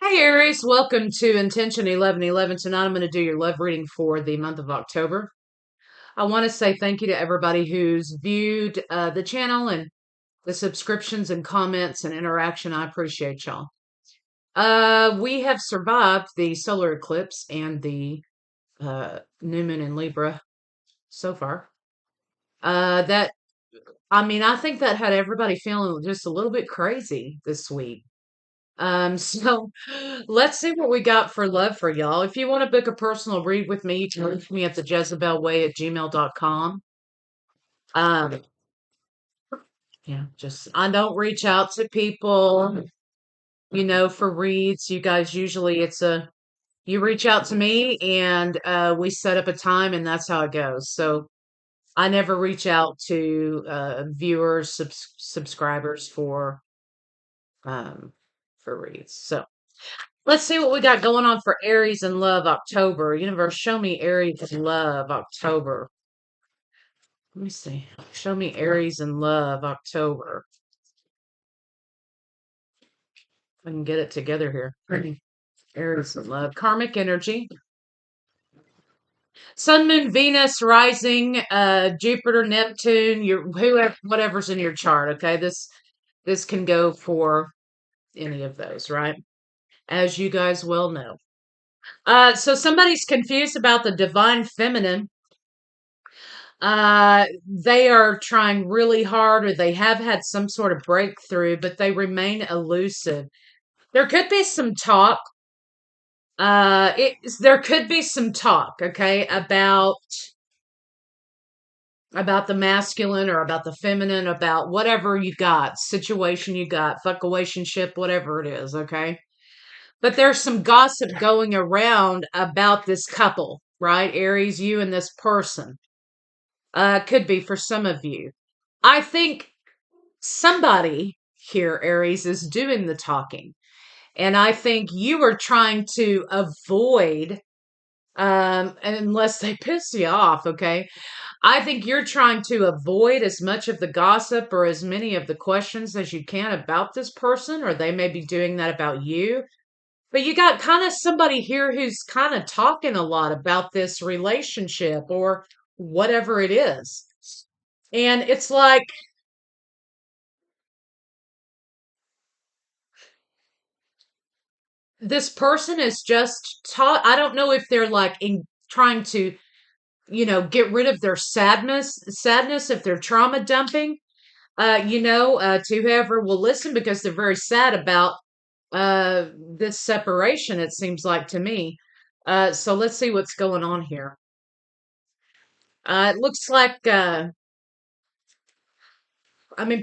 Hey Aries, welcome to Intention 1111. Tonight I'm going to do your love reading for the month of October. I want to say thank you to everybody who's viewed the channel and the subscriptions and comments and interaction. I appreciate y'all. We have survived the solar eclipse and the new moon in Libra so far. That I think that had everybody feeling just a little bit crazy this week. So let's see what we got for love for y'all. If you want to book a personal read with me, you can reach me at thejezebelway at gmail.com. Um, yeah, just I don't reach out to people, for reads. You guys usually you reach out to me and we set up a time and that's how it goes. So I never reach out to viewers, subscribers um for reads. So let's see what we got going on for Aries and love October. Universe, show me Aries and love October. Let me see. Show me Aries and love October. If I can get it together here. Aries and love. Karmic energy. Sun, Moon, Venus, rising, Jupiter, Neptune, your whoever, whatever's in your chart. Okay, this can go for any of those, right? As you guys well know. So somebody's confused about the divine feminine. They are trying really hard, or they have had some sort of breakthrough, but they remain elusive. There could be some talk. There could be some talk, okay, about the masculine or about the feminine, about whatever you got, situation you got, fuckawationship, whatever it is, okay. But there's some gossip going around about this couple, right? Aries, you and this person. Could be for some of you. I think somebody here, Aries, is doing the talking. And I think you are trying to avoid, unless they piss you off, okay? I think you're trying to avoid as much of the gossip or as many of the questions as you can about this person, or they may be doing that about you. But you got kind of somebody here who's kind of talking a lot about this relationship or whatever it is. And it's like, this person is just taught. I don't know if they're like trying to, get rid of their sadness, if they're trauma dumping, to whoever will listen, because they're very sad about this separation, it seems like to me. So let's see what's going on here. It looks like,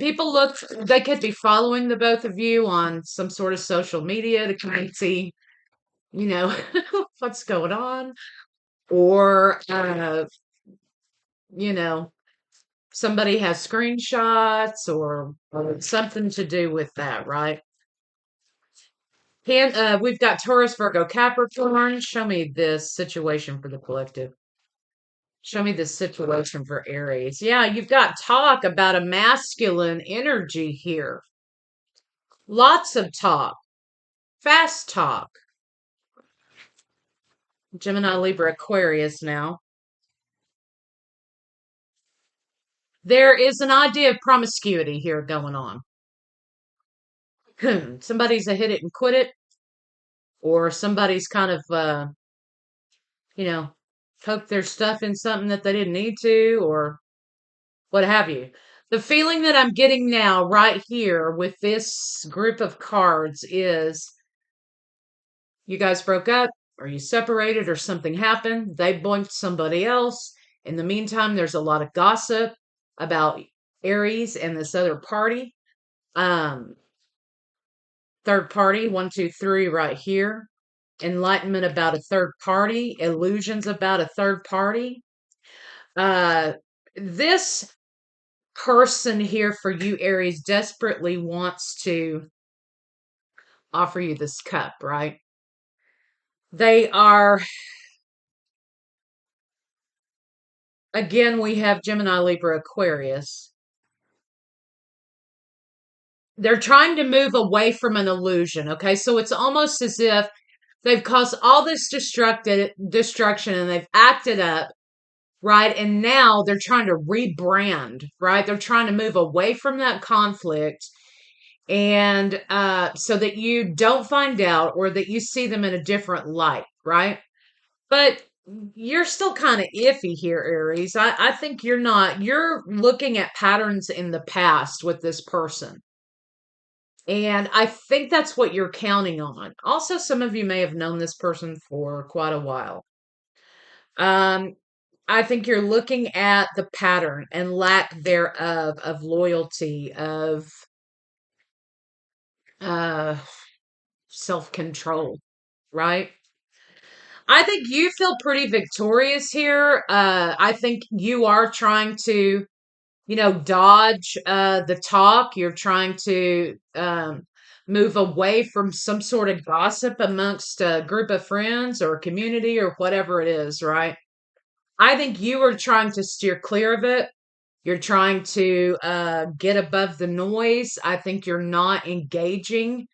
people they could be following the both of you on some sort of social media to kind of see, you know, what's going on. Or, you know, somebody has screenshots or something to do with that, right? We've got Taurus, Virgo, Capricorn. Show me this situation for the collective. Show me this situation for Aries. Yeah, you've got talk about a masculine energy here. Lots of talk. Fast talk. Gemini, Libra, Aquarius now. There is an idea of promiscuity here going on. Somebody's a hit it and quit it, or somebody's kind of, you know, poke their stuff in something that they didn't need to, or what have you. The feeling that I'm getting now, right here, with this group of cards is you guys broke up, or you separated, or something happened. They boinked somebody else. In the meantime, there's a lot of gossip about Aries and this other party. Um, Third party, one, two, three, right here. Enlightenment about a third party, illusions about a third party. Uh, this person here for you, Aries, desperately wants to offer you this cup, right? They are, again, we have Gemini, Libra, Aquarius. they're trying to move away from an illusion. Okay. So it's almost as if they've caused all this destruction and they've acted up, right? And now they're trying to rebrand, right? They're trying to move away from that conflict and so that you don't find out or that you see them in a different light, right? But you're still kind of iffy here, Aries. I think you're not. You're looking at patterns in the past with this person. And I think that's what you're counting on. Also, some of you may have known this person for quite a while. Um, I think you're looking at the pattern and lack thereof of loyalty, of uh, self-control, right? I think you feel pretty victorious here. I think you are trying to, dodge the talk. You're trying to move away from some sort of gossip amongst a group of friends or community or whatever it is, right? I think you are trying to steer clear of it. You're trying to get above the noise. I think you're not engaging.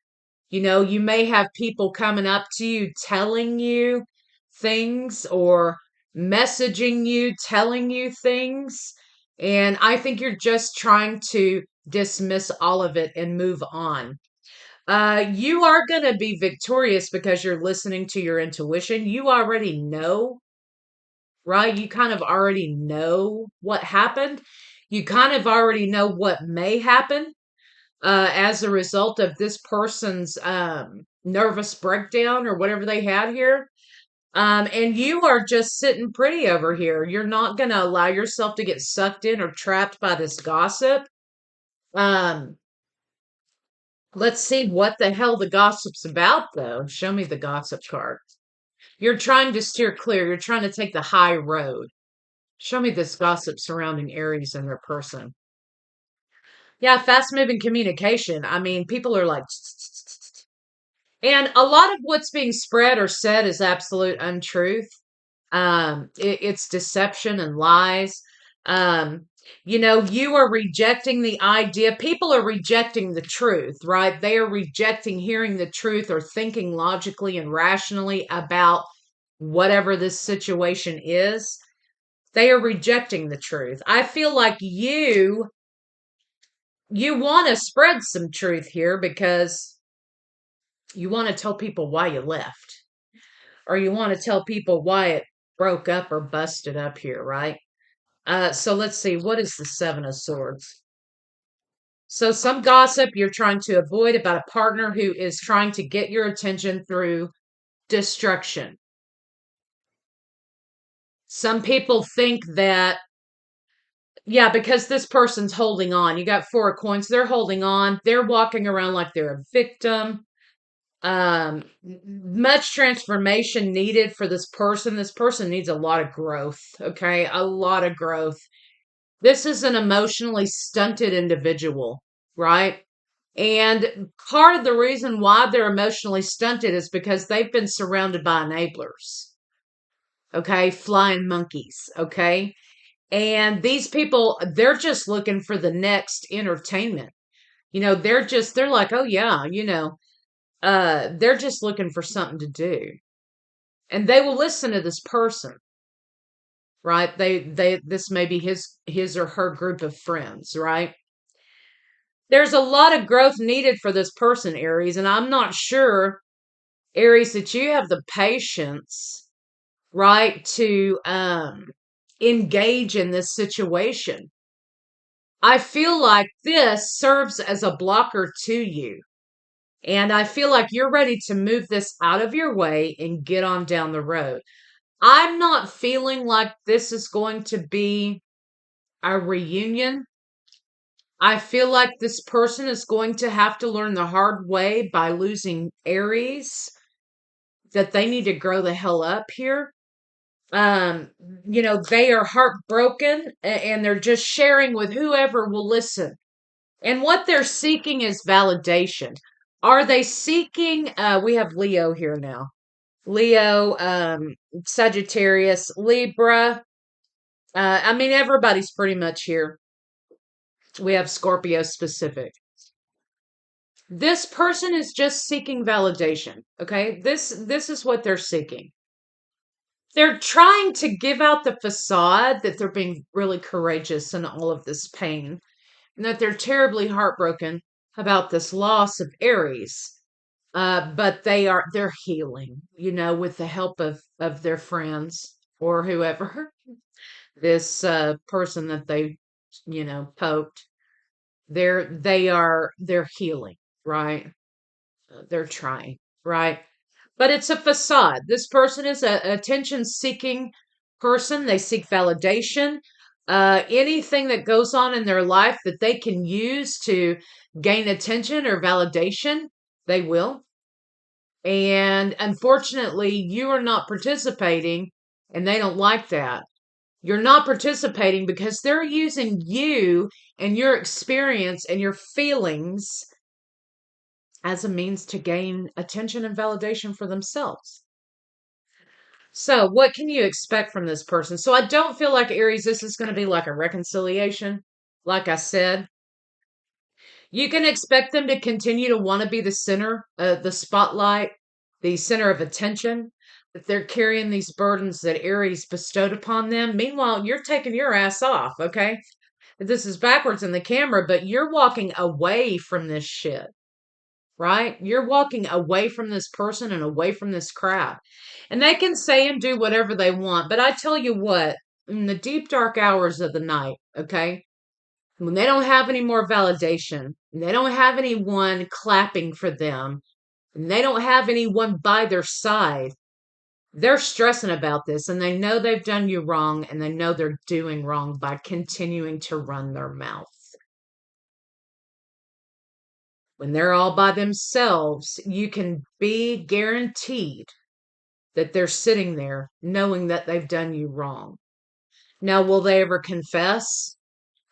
You may have people coming up to you telling you things or messaging you, telling you things. And I think you're just trying to dismiss all of it and move on. You are going to be victorious because you're listening to your intuition. You already know, right? You kind of already know what happened. You kind of already know what may happen as a result of this person's nervous breakdown or whatever they had here. And you are just sitting pretty over here. You're not going to allow yourself to get sucked in or trapped by this gossip. Um, let's see what the hell the gossip's about, though. Show me the gossip card. You're trying to steer clear. You're trying to take the high road. Show me this gossip surrounding Aries and their person. Yeah, fast moving communication. I mean, people are like, and a lot of what's being spread or said is absolute untruth. It's deception and lies. Um, you are rejecting the idea. People are rejecting the truth, right? They are rejecting hearing the truth or thinking logically and rationally about whatever this situation is. They are rejecting the truth. I feel like you want to spread some truth here because you want to tell people why you left, or you want to tell people why it broke up or busted up here, right? So let's see, what is the Seven of Swords? So some gossip you're trying to avoid about a partner who is trying to get your attention through destruction. Some people think that, yeah, because this person's holding on. You got Four of Coins, they're holding on. They're walking around like they're a victim. Much transformation needed for this person needs a lot of growth. Okay, a lot of growth. This is an emotionally stunted individual, right? And part of the reason why they're emotionally stunted is because they've been surrounded by enablers. Okay, flying monkeys. Okay, and these people, they're just looking for the next entertainment. They're like, oh yeah, they're just looking for something to do. And they will listen to this person, right? This may be his or her group of friends, right? There's a lot of growth needed for this person, Aries, and I'm not sure, Aries, that you have the patience, right, to engage in this situation. I feel like this serves as a blocker to you. And I feel like you're ready to move this out of your way and get on down the road. I'm not feeling like this is going to be a reunion. I feel like this person is going to have to learn the hard way by losing Aries, that they need to grow the hell up here. Um, they are heartbroken and they're just sharing with whoever will listen. And what they're seeking is validation. Are they seeking, we have Leo here now. Leo, Sagittarius, Libra. I mean, everybody's pretty much here. We have Scorpio specific. This person is just seeking validation. Okay. This is what they're seeking. They're trying to give out the facade that they're being really courageous in all of this pain and that they're terribly heartbroken about this loss of Aries. But they're healing, with the help of their friends or whoever. This person that they, poked. They're healing, right? They're trying, right? But it's a facade. This person is a attention seeking person. They seek validation. Anything that goes on in their life that they can use to gain attention or validation, they will. And unfortunately, you are not participating, and they don't like that. You're not participating because they're using you and your experience and your feelings as a means to gain attention and validation for themselves. So, what can you expect from this person? So, I don't feel like Aries, this is going to be like a reconciliation. Like I said, you can expect them to continue to want to be the center, the spotlight, the center of attention. That they're carrying these burdens that Aries bestowed upon them. Meanwhile, you're taking your ass off, okay? This is backwards in the camera, but you're walking away from this shit, right? You're walking away from this person and away from this crap. And they can say and do whatever they want. But I tell you what, in the deep, dark hours of the night, okay, when they don't have any more validation, and they don't have anyone clapping for them, and they don't have anyone by their side, they're stressing about this and they know they've done you wrong and they know they're doing wrong by continuing to run their mouth. When they're all by themselves, you can be guaranteed that they're sitting there knowing that they've done you wrong. Now, will they ever confess?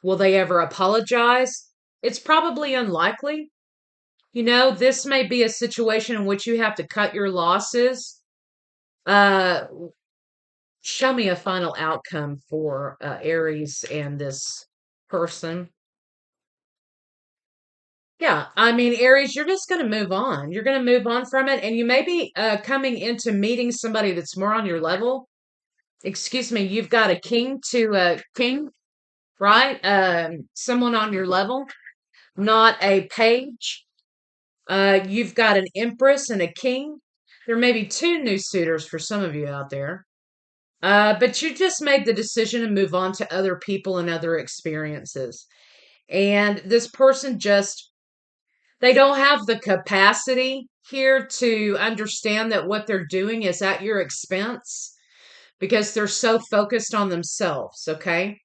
Will they ever apologize? It's probably unlikely. This may be a situation in which you have to cut your losses. Uh, Show me a final outcome for Aries and this person. Yeah, I mean, Aries, you're just going to move on. You're going to move on from it, and you may be coming into meeting somebody that's more on your level. Excuse me, you've got a king, right? Someone on your level, not a page. You've got an empress and a king. There may be two new suitors for some of you out there. But you just made the decision to move on to other people and other experiences. And this person they don't have the capacity here to understand that what they're doing is at your expense because they're so focused on themselves. Okay.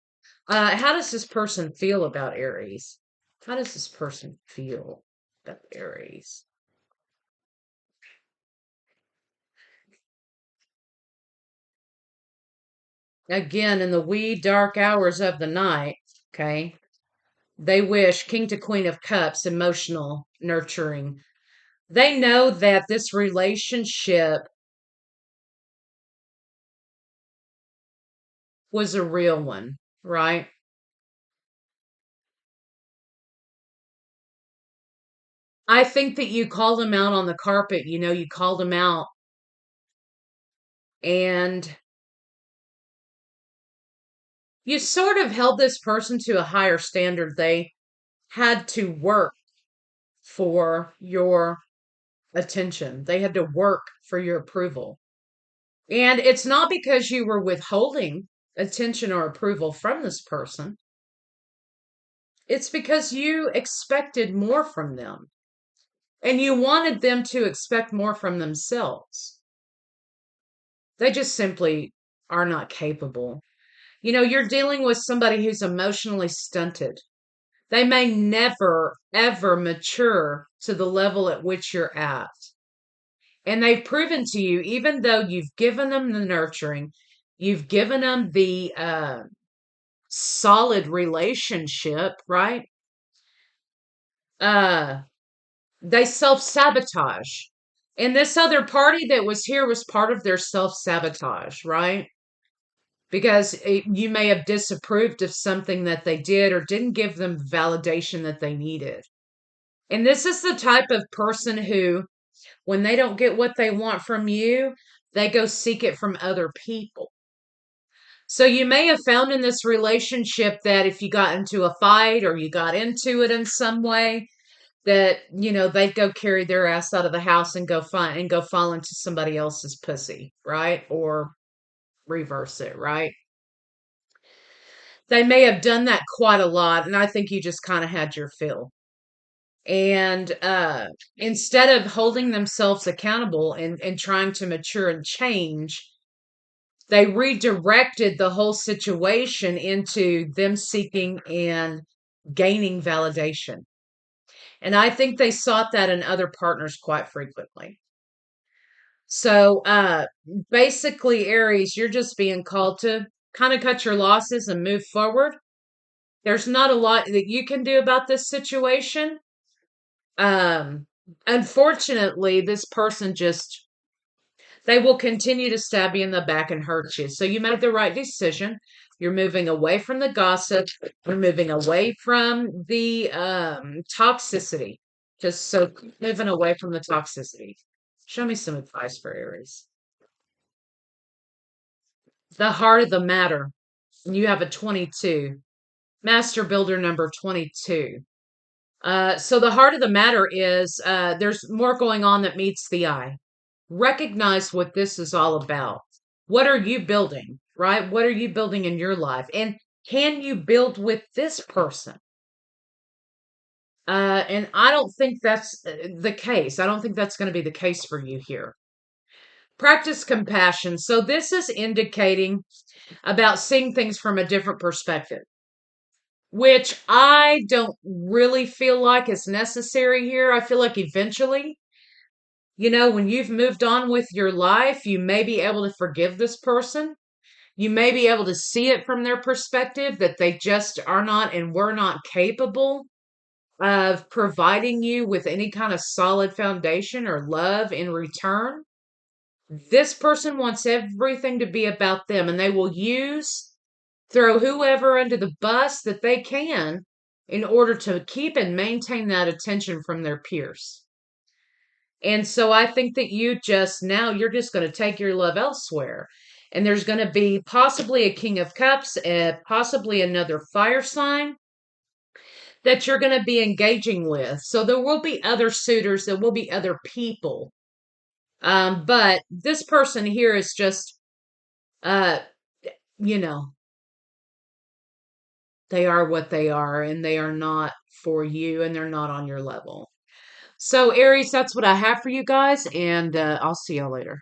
How does this person feel about Aries? How does this person feel about Aries? Again, in the wee dark hours of the night, okay, they wish King to Queen of Cups, emotional, nurturing. They know that this relationship was a real one, right? I think that you called him out on the carpet, you called him out and you sort of held this person to a higher standard. They had to work for your attention. They had to work for your approval. And it's not because you were withholding attention or approval from this person. It's because you expected more from them and you wanted them to expect more from themselves. They just simply are not capable. You're dealing with somebody who's emotionally stunted. They may never, ever mature to the level at which you're at. And they've proven to you, even though you've given them the nurturing, you've given them the solid relationship, right? Uh, they self-sabotage. And this other party that was here was part of their self-sabotage, right? Because you may have disapproved of something that they did or didn't give them validation that they needed. And this is the type of person who, when they don't get what they want from you, they go seek it from other people. So you may have found in this relationship that if you got into a fight or you got into it in some way, that, they'd go carry their ass out of the house and go fall into somebody else's pussy, right? Or reverse it, right? They may have done that quite a lot, and I think you just kind of had your fill. And instead of holding themselves accountable and trying to mature and change, they redirected the whole situation into them seeking and gaining validation. And I think they sought that in other partners quite frequently. So basically, Aries, you're just being called to kind of cut your losses and move forward. There's not a lot that you can do about this situation. Um, Unfortunately, this person just, they will continue to stab you in the back and hurt you. So you made the right decision. You're moving away from the gossip. You're moving away from the toxicity. Just so moving away from the toxicity. Show me some advice for Aries. The heart of the matter. You have a 22. Master builder number 22. So the heart of the matter is there's more going on that meets the eye. Recognize what this is all about. What are you building, right? What are you building in your life? And can you build with this person? And I don't think that's the case. I don't think that's going to be the case for you here. Practice compassion. So this is indicating about seeing things from a different perspective, which I don't really feel like is necessary here. I feel like eventually, when you've moved on with your life, you may be able to forgive this person. You may be able to see it from their perspective that they just are not and were not capable of providing you with any kind of solid foundation or love in return. This person wants everything to be about them, and they will throw whoever under the bus that they can in order to keep and maintain that attention from their peers. And so I think that you're just going to take your love elsewhere. And there's going to be possibly a King of Cups, possibly another fire sign that you're going to be engaging with. So there will be other suitors, there will be other people. But this person here is just, uh, you know, they are what they are, and they are not for you, and they're not on your level. So, Aries, that's what I have for you guys, and I'll see y'all later.